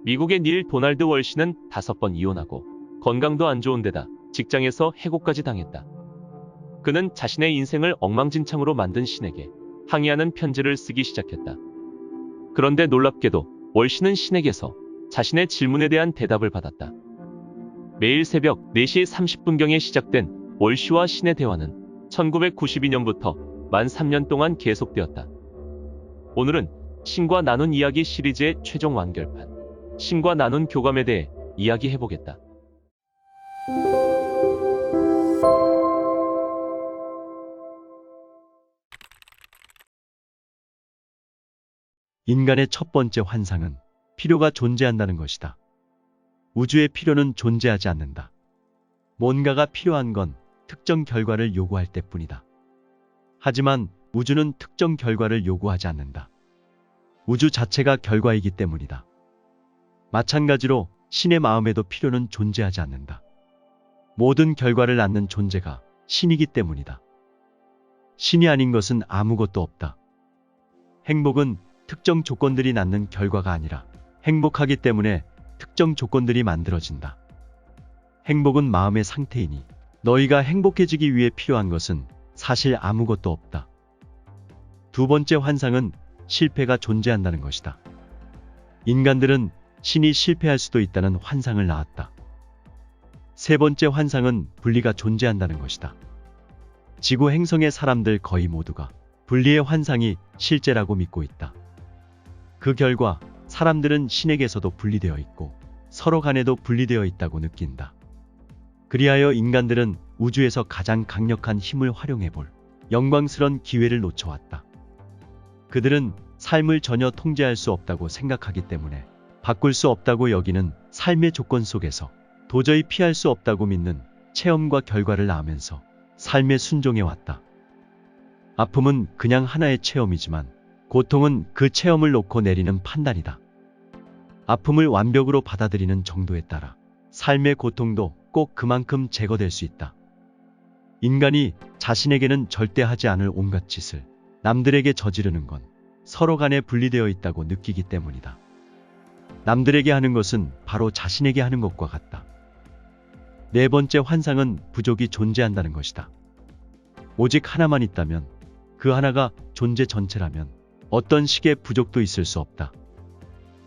미국의 닐 도날드 월시는 5번 이혼하고 건강도 안 좋은 데다 직장에서 해고까지 당했다. 그는 자신의 인생을 엉망진창으로 만든 신에게 항의하는 편지를 쓰기 시작했다. 그런데 놀랍게도 월시는 신에게서 자신의 질문에 대한 대답을 받았다. 매일 새벽 4시 30분경에 시작된 월시와 신의 대화는 1992년부터 만 3년 동안 계속되었다. 오늘은 신과 나눈 이야기 시리즈의 최종 완결판, 신과 나눈 교감에 대해 이야기해보겠다. 인간의 첫 번째 환상은 필요가 존재한다는 것이다. 우주의 필요는 존재하지 않는다. 뭔가가 필요한 건 특정 결과를 요구할 때뿐이다. 하지만 우주는 특정 결과를 요구하지 않는다. 우주 자체가 결과이기 때문이다. 마찬가지로 신의 마음에도 필요는 존재하지 않는다. 모든 결과를 낳는 존재가 신이기 때문이다. 신이 아닌 것은 아무것도 없다. 행복은 특정 조건들이 낳는 결과가 아니라 행복하기 때문에 특정 조건들이 만들어진다. 행복은 마음의 상태이니 너희가 행복해지기 위해 필요한 것은 사실 아무것도 없다. 두 번째 환상은 실패가 존재한다는 것이다. 인간들은 신이 실패할 수도 있다는 환상을 낳았다. 세 번째 환상은 분리가 존재한다는 것이다. 지구 행성의 사람들 거의 모두가 분리의 환상이 실제라고 믿고 있다. 그 결과 사람들은 신에게서도 분리되어 있고 서로 간에도 분리되어 있다고 느낀다. 그리하여 인간들은 우주에서 가장 강력한 힘을 활용해 볼 영광스런 기회를 놓쳐왔다. 그들은 삶을 전혀 통제할 수 없다고 생각하기 때문에 바꿀 수 없다고 여기는 삶의 조건 속에서 도저히 피할 수 없다고 믿는 체험과 결과를 낳으면서 삶에 순종해왔다. 아픔은 그냥 하나의 체험이지만 고통은 그 체험을 놓고 내리는 판단이다. 아픔을 완벽으로 받아들이는 정도에 따라 삶의 고통도 꼭 그만큼 제거될 수 있다. 인간이 자신에게는 절대 하지 않을 온갖 짓을 남들에게 저지르는 건 서로 간에 분리되어 있다고 느끼기 때문이다. 남들에게 하는 것은 바로 자신에게 하는 것과 같다. 네 번째 환상은 부족이 존재한다는 것이다. 오직 하나만 있다면, 그 하나가 존재 전체라면 어떤 식의 부족도 있을 수 없다.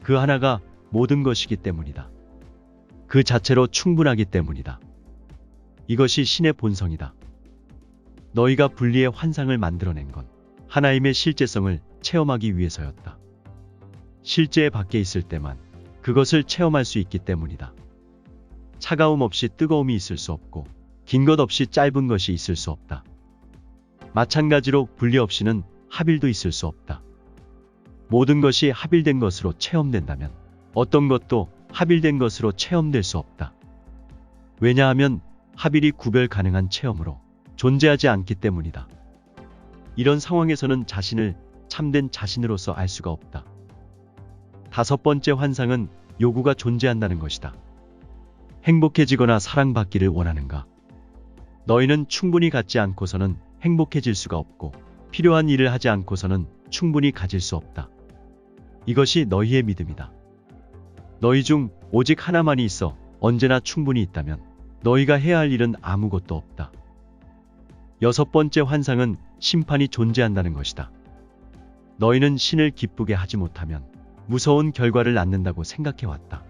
그 하나가 모든 것이기 때문이다. 그 자체로 충분하기 때문이다. 이것이 신의 본성이다. 너희가 분리의 환상을 만들어낸 건 하나님의 실제성을 체험하기 위해서였다. 실제 밖에 있을 때만 그것을 체험할 수 있기 때문이다. 차가움 없이 뜨거움이 있을 수 없고 긴 것 없이 짧은 것이 있을 수 없다. 마찬가지로 분리 없이는 합일도 있을 수 없다. 모든 것이 합일된 것으로 체험된다면 어떤 것도 합일된 것으로 체험될 수 없다. 왜냐하면 합일이 구별 가능한 체험으로 존재하지 않기 때문이다. 이런 상황에서는 자신을 참된 자신으로서 알 수가 없다. 다섯 번째 환상은 요구가 존재한다는 것이다. 행복해지거나 사랑받기를 원하는가? 너희는 충분히 갖지 않고서는 행복해질 수가 없고 필요한 일을 하지 않고서는 충분히 가질 수 없다. 이것이 너희의 믿음이다. 너희 중 오직 하나만이 있어 언제나 충분히 있다면 너희가 해야 할 일은 아무것도 없다. 여섯 번째 환상은 심판이 존재한다는 것이다. 너희는 신을 기쁘게 하지 못하면 무서운 결과를 낳는다고 생각해왔다.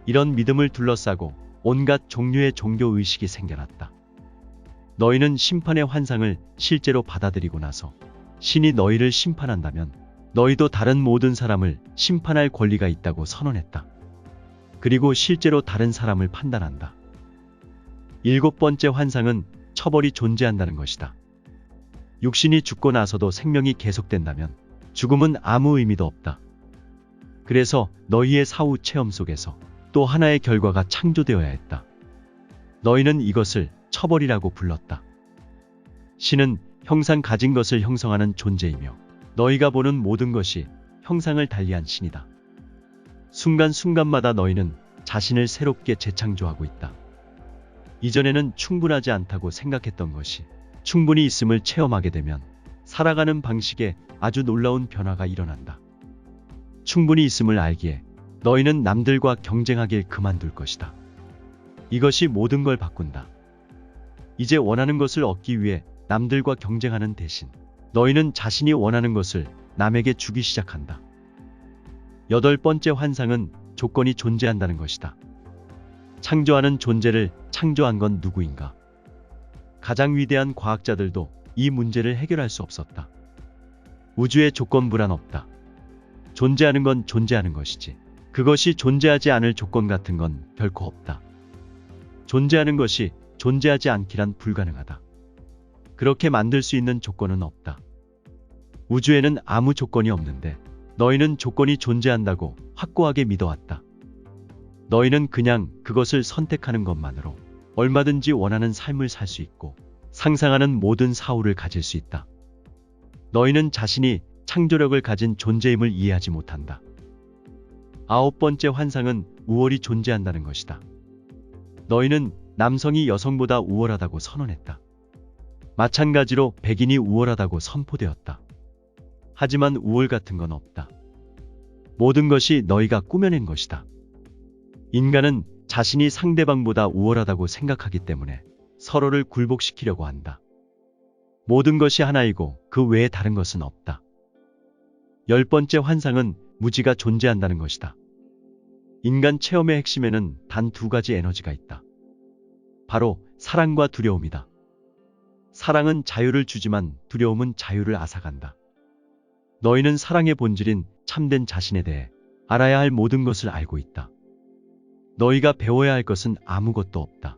이런 믿음을 둘러싸고 온갖 종류의 종교 의식이 생겨났다. 너희는 심판의 환상을 실제로 받아들이고 나서 신이 너희를 심판한다면 너희도 다른 모든 사람을 심판할 권리가 있다고 선언했다. 그리고 실제로 다른 사람을 판단한다. 일곱 번째 환상은 처벌이 존재한다는 것이다. 육신이 죽고 나서도 생명이 계속된다면 죽음은 아무 의미도 없다. 그래서 너희의 사후 체험 속에서 또 하나의 결과가 창조되어야 했다. 너희는 이것을 처벌이라고 불렀다. 신은 형상 가진 것을 형성하는 존재이며 너희가 보는 모든 것이 형상을 달리한 신이다. 순간순간마다 너희는 자신을 새롭게 재창조하고 있다. 이전에는 충분하지 않다고 생각했던 것이 충분히 있음을 체험하게 되면 살아가는 방식에 아주 놀라운 변화가 일어난다. 충분히 있음을 알기에 너희는 남들과 경쟁하길 그만둘 것이다. 이것이 모든 걸 바꾼다. 이제 원하는 것을 얻기 위해 남들과 경쟁하는 대신 너희는 자신이 원하는 것을 남에게 주기 시작한다. 여덟 번째 환상은 조건이 존재한다는 것이다. 창조하는 존재를 창조한 건 누구인가? 가장 위대한 과학자들도 이 문제를 해결할 수 없었다. 우주에 조건부란 없다. 존재하는 건 존재하는 것이지. 그것이 존재하지 않을 조건 같은 건 결코 없다. 존재하는 것이 존재하지 않기란 불가능하다. 그렇게 만들 수 있는 조건은 없다. 우주에는 아무 조건이 없는데 너희는 조건이 존재한다고 확고하게 믿어왔다. 너희는 그냥 그것을 선택하는 것만으로 얼마든지 원하는 삶을 살 수 있고 상상하는 모든 사후를 가질 수 있다. 너희는 자신이 창조력을 가진 존재임을 이해하지 못한다. 아홉 번째 환상은 우월이 존재한다는 것이다. 너희는 남성이 여성보다 우월하다고 선언했다. 마찬가지로 백인이 우월하다고 선포되었다. 하지만 우월 같은 건 없다. 모든 것이 너희가 꾸며낸 것이다. 인간은 자신이 상대방보다 우월하다고 생각하기 때문에 서로를 굴복시키려고 한다. 모든 것이 하나이고 그 외에 다른 것은 없다. 열 번째 환상은 무지가 존재한다는 것이다. 인간 체험의 핵심에는 단 두 가지 에너지가 있다. 바로 사랑과 두려움이다. 사랑은 자유를 주지만 두려움은 자유를 앗아간다. 너희는 사랑의 본질인 참된 자신에 대해 알아야 할 모든 것을 알고 있다. 너희가 배워야 할 것은 아무것도 없다.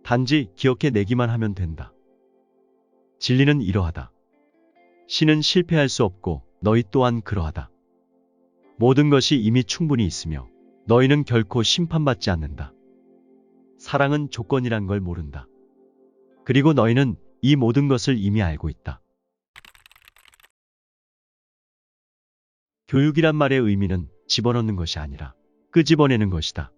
단지 기억해내기만 하면 된다. 진리는 이러하다. 신은 실패할 수 없고 너희 또한 그러하다. 모든 것이 이미 충분히 있으며 너희는 결코 심판받지 않는다. 사랑은 조건이란 걸 모른다. 그리고 너희는 이 모든 것을 이미 알고 있다. 교육이란 말의 의미는 집어넣는 것이 아니라 끄집어내는 것이다.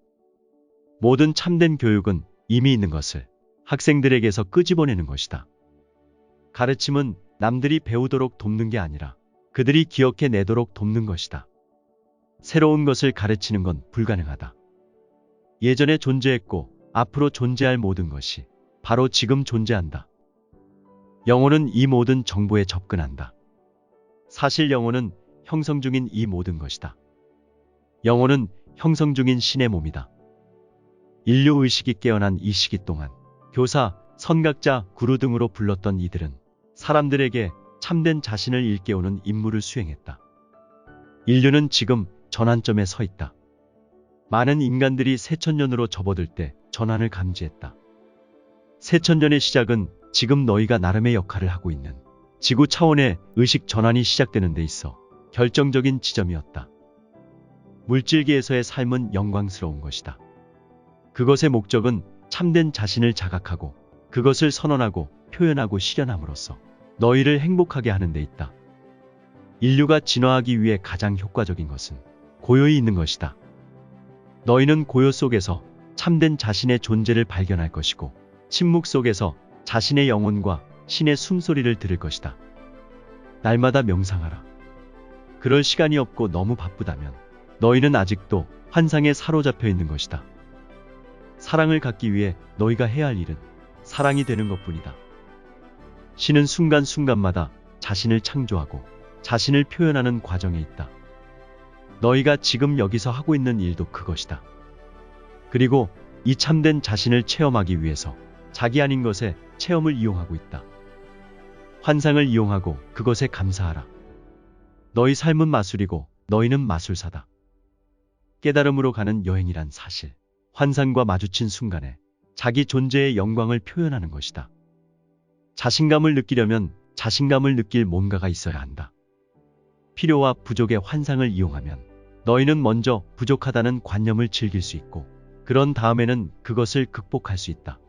모든 참된 교육은 이미 있는 것을 학생들에게서 끄집어내는 것이다. 가르침은 남들이 배우도록 돕는 게 아니라 그들이 기억해내도록 돕는 것이다. 새로운 것을 가르치는 건 불가능하다. 예전에 존재했고 앞으로 존재할 모든 것이 바로 지금 존재한다. 영혼은 이 모든 정보에 접근한다. 사실 영혼은 형성 중인 이 모든 것이다. 영혼은 형성 중인 신의 몸이다. 인류 의식이 깨어난 이 시기 동안 교사, 선각자, 구루 등으로 불렀던 이들은 사람들에게 참된 자신을 일깨우는 임무를 수행했다. 인류는 지금 전환점에 서 있다. 많은 인간들이 새천년으로 접어들 때 전환을 감지했다. 새천년의 시작은 지금 너희가 나름의 역할을 하고 있는 지구 차원의 의식 전환이 시작되는 데 있어 결정적인 지점이었다. 물질계에서의 삶은 영광스러운 것이다. 그것의 목적은 참된 자신을 자각하고 그것을 선언하고 표현하고 실현함으로써 너희를 행복하게 하는 데 있다. 인류가 진화하기 위해 가장 효과적인 것은 고요히 있는 것이다. 너희는 고요 속에서 참된 자신의 존재를 발견할 것이고 침묵 속에서 자신의 영혼과 신의 숨소리를 들을 것이다. 날마다 명상하라. 그럴 시간이 없고 너무 바쁘다면 너희는 아직도 환상에 사로잡혀 있는 것이다. 사랑을 갖기 위해 너희가 해야 할 일은 사랑이 되는 것뿐이다. 신은 순간순간마다 자신을 창조하고 자신을 표현하는 과정에 있다. 너희가 지금 여기서 하고 있는 일도 그것이다. 그리고 이 참된 자신을 체험하기 위해서 자기 아닌 것의 체험을 이용하고 있다. 환상을 이용하고 그것에 감사하라. 너희 삶은 마술이고 너희는 마술사다. 깨달음으로 가는 여행이란 사실, 환상과 마주친 순간에 자기 존재의 영광을 표현하는 것이다. 자신감을 느끼려면 자신감을 느낄 뭔가가 있어야 한다. 필요와 부족의 환상을 이용하면 너희는 먼저 부족하다는 관념을 즐길 수 있고 그런 다음에는 그것을 극복할 수 있다.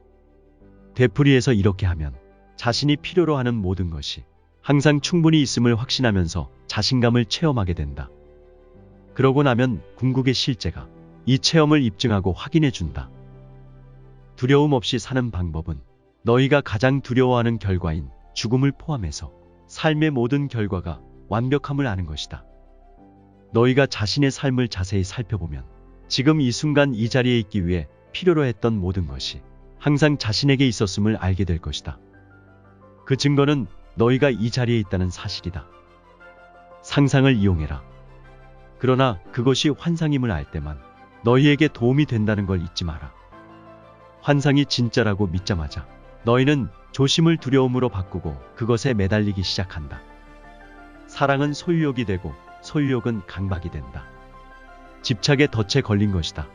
되풀이해서 이렇게 하면 자신이 필요로 하는 모든 것이 항상 충분히 있음을 확신하면서 자신감을 체험하게 된다. 그러고 나면 궁극의 실제가 이 체험을 입증하고 확인해 준다. 두려움 없이 사는 방법은 너희가 가장 두려워하는 결과인 죽음을 포함해서 삶의 모든 결과가 완벽함을 아는 것이다. 너희가 자신의 삶을 자세히 살펴보면 지금 이 순간 이 자리에 있기 위해 필요로 했던 모든 것이 항상 자신에게 있었음을 알게 될 것이다. 그 증거는 너희가 이 자리에 있다는 사실이다. 상상을 이용해라. 그러나 그것이 환상임을 알 때만 너희에게 도움이 된다는 걸 잊지 마라. 환상이 진짜라고 믿자마자 너희는 조심을 두려움으로 바꾸고 그것에 매달리기 시작한다. 사랑은 소유욕이 되고 소유욕은 강박이 된다. 집착의 덫에 걸린 것이다.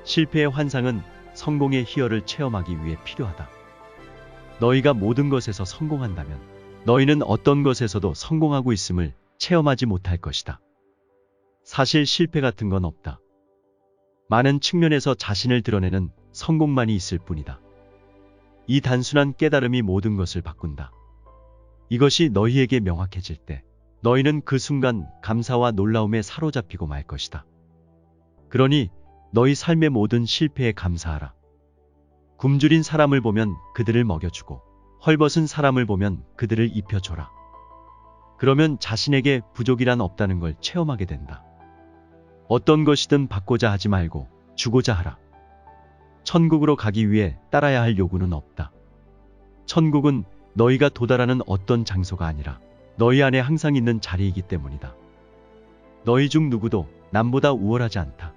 실패의 환상은 성공의 희열을 체험하기 위해 필요하다. 너희가 모든 것에서 성공한다면 너희는 어떤 것에서도 성공하고 있음을 체험하지 못할 것이다. 사실 실패 같은 건 없다. 많은 측면에서 자신을 드러내는 성공만이 있을 뿐이다. 이 단순한 깨달음이 모든 것을 바꾼다. 이것이 너희에게 명확해질 때 너희는 그 순간 감사와 놀라움에 사로잡히고 말 것이다. 그러니 너희 삶의 모든 실패에 감사하라. 굶주린 사람을 보면 그들을 먹여주고 헐벗은 사람을 보면 그들을 입혀줘라. 그러면 자신에게 부족이란 없다는 걸 체험하게 된다. 어떤 것이든 받고자 하지 말고 주고자 하라. 천국으로 가기 위해 따라야 할 요구는 없다. 천국은 너희가 도달하는 어떤 장소가 아니라 너희 안에 항상 있는 자리이기 때문이다. 너희 중 누구도 남보다 우월하지 않다.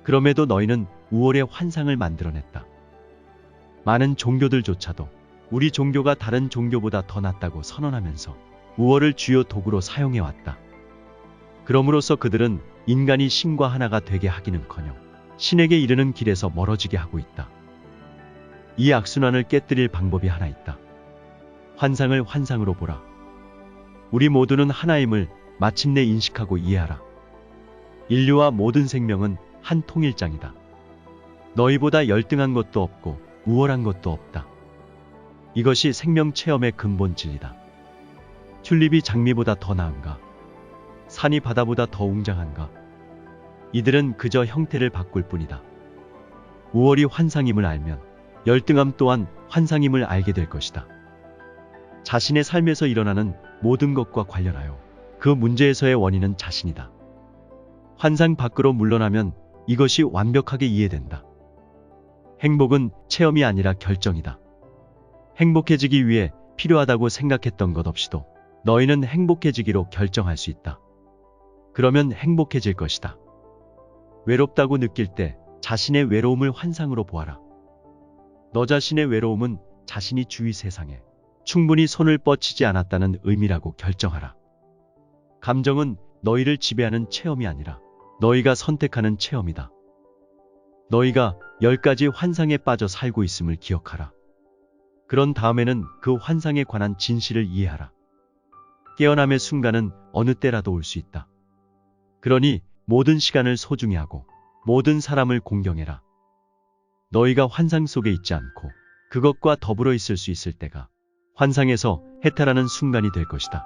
그럼에도 너희는 우월의 환상을 만들어냈다. 많은 종교들조차도 우리 종교가 다른 종교보다 더 낫다고 선언하면서 우월을 주요 도구로 사용해왔다. 그럼으로써 그들은 인간이 신과 하나가 되게 하기는커녕 신에게 이르는 길에서 멀어지게 하고 있다. 이 악순환을 깨뜨릴 방법이 하나 있다. 환상을 환상으로 보라. 우리 모두는 하나임을 마침내 인식하고 이해하라. 인류와 모든 생명은 한 통일장이다. 너희보다 열등한 것도 없고 우월한 것도 없다. 이것이 생명 체험의 근본 진리다. 튤립이 장미보다 더 나은가? 산이 바다보다 더 웅장한가? 이들은 그저 형태를 바꿀 뿐이다. 우월이 환상임을 알면 열등함 또한 환상임을 알게 될 것이다. 자신의 삶에서 일어나는 모든 것과 관련하여 그 문제에서의 원인은 자신이다. 환상 밖으로 물러나면 이것이 완벽하게 이해된다. 행복은 체험이 아니라 결정이다. 행복해지기 위해 필요하다고 생각했던 것 없이도 너희는 행복해지기로 결정할 수 있다. 그러면 행복해질 것이다. 외롭다고 느낄 때 자신의 외로움을 환상으로 보아라. 너 자신의 외로움은 자신이 주위 세상에 충분히 손을 뻗치지 않았다는 의미라고 결정하라. 감정은 너희를 지배하는 체험이 아니라 너희가 선택하는 체험이다. 너희가 10가지 환상에 빠져 살고 있음을 기억하라. 그런 다음에는 그 환상에 관한 진실을 이해하라. 깨어남의 순간은 어느 때라도 올 수 있다. 그러니 모든 시간을 소중히 하고 모든 사람을 공경해라. 너희가 환상 속에 있지 않고 그것과 더불어 있을 수 있을 때가 환상에서 해탈하는 순간이 될 것이다.